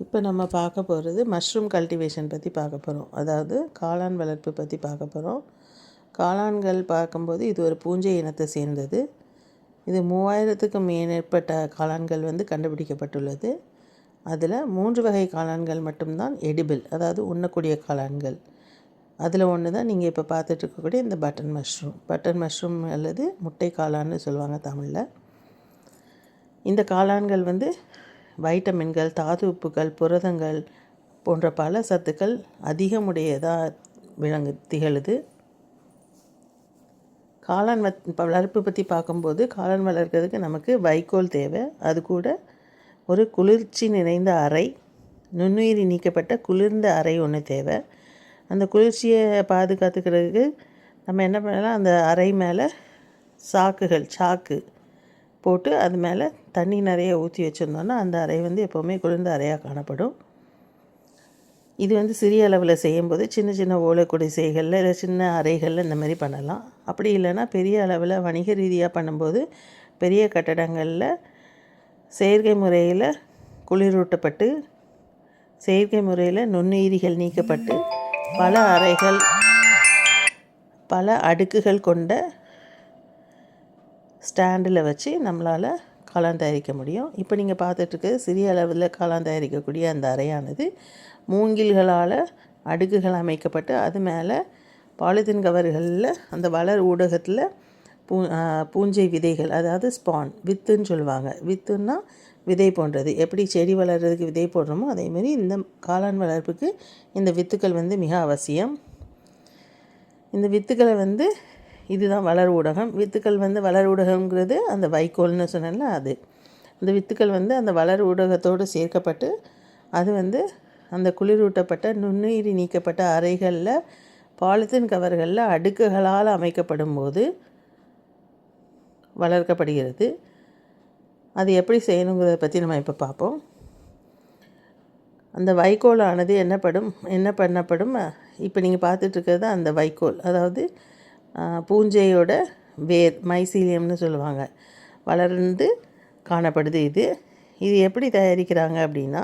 இப்போ நம்ம பார்க்க போகிறது மஷ்ரூம் கல்டிவேஷன் பற்றி பார்க்க போகிறோம். அதாவது காளான் வளர்ப்பு பற்றி பார்க்க போகிறோம். காளான்கள் பார்க்கும்போது இது ஒரு பூஞ்சை இனத்தை சேர்ந்தது. இது 3000க்கும் மேற்பட்ட காளான்கள் கண்டுபிடிக்கப்பட்டுள்ளது. அதில் 3 வகை காளான்கள் மட்டும்தான் எடிபிள், அதாவது உண்ணக்கூடிய காளான்கள். அதில் ஒன்று தான் நீங்கள் இப்போ பார்த்துட்டு இருக்கக்கூடிய இந்த பட்டன் மஷ்ரூம் அல்லது முட்டை காளான்னு சொல்லுவாங்க தமிழில். இந்த காளான்கள் வைட்டமின்கள், தாது உப்புகள், புரதங்கள் போன்ற பல சத்துக்கள் அதிகமுடையதாக திகழுது. காளான் வளர்ப்பு பற்றி பார்க்கும்போது காளான் வளர்க்கிறதுக்கு நமக்கு வைக்கோல் தேவை. அது கூட ஒரு குளிர்ச்சி நிறைந்த அறை, நுண்ணுயிரி நீக்கப்பட்ட குளிர்ந்த அறை ஒன்று தேவை. அந்த குளிர்ச்சியை பாதுகாத்துக்கிறதுக்கு நம்ம என்ன பண்ணலாம், அந்த அறை மேலே சாக்கு போட்டு அது மேலே தண்ணி நிறைய ஊற்றி வச்சுருந்தோன்னா அந்த அறை எப்போவுமே குளிர்ந்த அறையாக காணப்படும். இது சிறிய அளவில் செய்யும்போது சின்ன சின்ன ஓலை குடிசைகளில் இல்லை சின்ன அறைகளில் இந்த மாதிரி பண்ணலாம். அப்படி இல்லைன்னா பெரிய அளவில் வணிக ரீதியாக பண்ணும்போது பெரிய கட்டடங்களில் செயற்கை முறையில் குளிரூட்டப்பட்டு செயற்கை முறையில் நுண்ணுயிரிகள் நீக்கப்பட்டு பல அறைகள், பல அடுக்குகள் கொண்ட ஸ்டாண்டில் வச்சு நம்மளால் காளான் தயாரிக்க முடியும். இப்போ நீங்கள் பார்த்துட்ருக்கிறது சிறிய அளவில் காளான் தயாரிக்கக்கூடிய அந்த அறையானது மூங்கில்களால் அடுக்குகள் அமைக்கப்பட்டு அது மேலே பாலித்தீன் கவர்களில் அந்த வளர் ஊடகத்தில் பூஞ்சை விதைகள், அதாவது ஸ்பான், வித்துன்னு சொல்லுவாங்க. வித்துன்னா விதை போன்றது. எப்படி செடி வளர்கிறதுக்கு விதை போடுறோமோ அதேமாரி இந்த காளான் வளர்ப்புக்கு இந்த வித்துக்கள் மிக அவசியம். இந்த வித்துக்களை இதுதான் வளர் ஊடகம். வித்துக்கள் வளர் ஊடகங்கிறது அந்த வைக்கோல்னு சொன்னேன்ல அது. இந்த வித்துக்கள் அந்த வளர் ஊடகத்தோடு சேர்க்கப்பட்டு அது அந்த குளிரூட்டப்பட்ட நுண்ணுயிரி நீக்கப்பட்ட அறைகளில் பாலித்தீன் கவர்களில் அடுக்குகளால் அமைக்கப்படும் போது வளர்க்கப்படுகிறது. அது எப்படி செய்யணுங்கிறத பற்றி நம்ம இப்போ பார்ப்போம். அந்த வைக்கோலானது என்ன பண்ணப்படும், இப்போ நீங்கள் பார்த்துட்ருக்கிறது அந்த வைக்கோல், அதாவது பூஞ்சையோட வேர், மைசீலியம்னு சொல்லுவாங்க, வளர்ந்து காணப்படுது. இது எப்படி தயாரிக்கிறாங்க அப்படின்னா,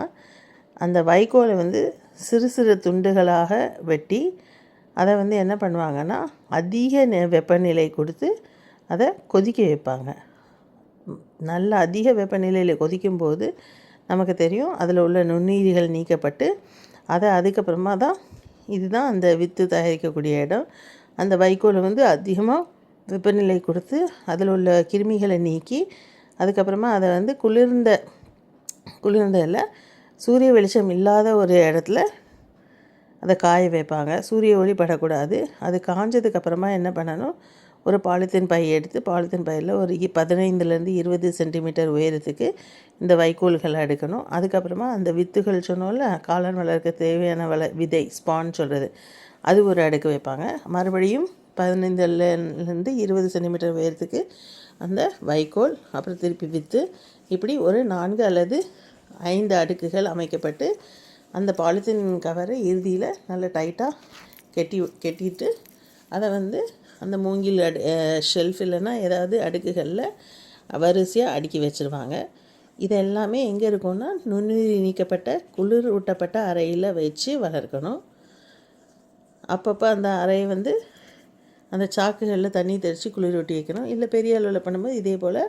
அந்த வைக்கோலை சிறு சிறு துண்டுகளாக வெட்டி அதை என்ன பண்ணுவாங்கன்னா அதிக வெப்பநிலை கொடுத்து அதை கொதிக்க வைப்பாங்க. நல்ல அதிக வெப்பநிலையில் கொதிக்கும்போது நமக்கு தெரியும் அதில் உள்ள நுண்ணுயிரிகள் நீக்கப்பட்டு அதை அதுக்கப்புறமா தான் இதுதான் அந்த வித்து தயாரிக்கக்கூடிய இடம். அந்த வைக்கோலை அதிகமாக வெப்பநிலை கொடுத்து அதில் உள்ள கிருமிகளை நீக்கி அதுக்கப்புறமா அதை குளிர்ந்த இல்லை சூரிய வெளிச்சம் இல்லாத ஒரு இடத்துல அதை காய வைப்பாங்க. சூரிய ஒளி படக்கூடாது. அது காஞ்சதுக்கப்புறமா என்ன பண்ணணும், ஒரு பாலித்தீன் பை எடுத்து பாலித்தீன் பையில் ஒரு 15லேருந்து 20 சென்டிமீட்டர் உயரத்துக்கு இந்த வைக்கோல்களை எடுக்கணும். அதுக்கப்புறமா அந்த வித்துகள் சொன்னோம்ல, காளான் வளர்க்க தேவையான விதை, ஸ்பான் சொல்கிறது, அது ஒரு அடுக்கு வைப்பாங்க. மறுபடியும் 15லேருந்து 20 சென்டிமீட்டர் உயரத்துக்கு அந்த வைக்கோல், அப்புறம் திருப்பி வித்து, இப்படி ஒரு 4 அல்லது 5 அடுக்குகள் அமைக்கப்பட்டு அந்த பாலித்தீன் கவரை இறுதியில் நல்ல டைட்டாக கெட்டிட்டு அதை அந்த மூங்கில் ஷெல்ஃப் இல்லைன்னா ஏதாவது அடுக்குகளில் வரிசையாக அடுக்கி வச்சுருவாங்க. இது எல்லாமே எங்கே இருக்கும்னா நுண்ணுயிரி நீக்கப்பட்ட குளிர் ஊட்டப்பட்ட அறையில் வச்சு வளர்க்கணும். அப்பப்போ அந்த அறையை அந்த சாக்குகளில் தண்ணி தெளித்து குளிர் ஊட்டி வைக்கணும். இல்லை பெரிய அளவில் பண்ணும்போது இதே போல்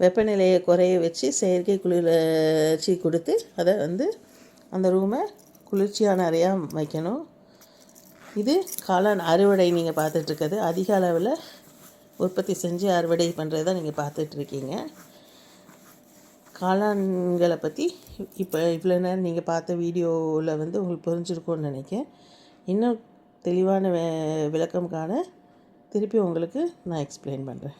வெப்பநிலையை குறைய வச்சு செயற்கை குளிர்ச்சி கொடுத்து அதை அந்த ரூமை குளிர்ச்சியான அறையாக வைக்கணும். இது காளான் அறுவடை நீங்கள் பார்த்துட்ருக்கிறது. அதிக அளவில் உற்பத்தி செஞ்சு அறுவடை பண்ணுறது தான் நீங்கள் பார்த்துட்ருக்கீங்க. காளான்களை பற்றி இப்போ இவ்வளோ நேரம் நீங்கள் பார்த்த வீடியோவில் உங்களுக்கு புரிஞ்சிருக்கும்னு நினைக்கிறேன். இன்னும் தெளிவான விளக்கம் காண திருப்பி உங்களுக்கு நான் எக்ஸ்பிளைன் பண்ணுறேன்.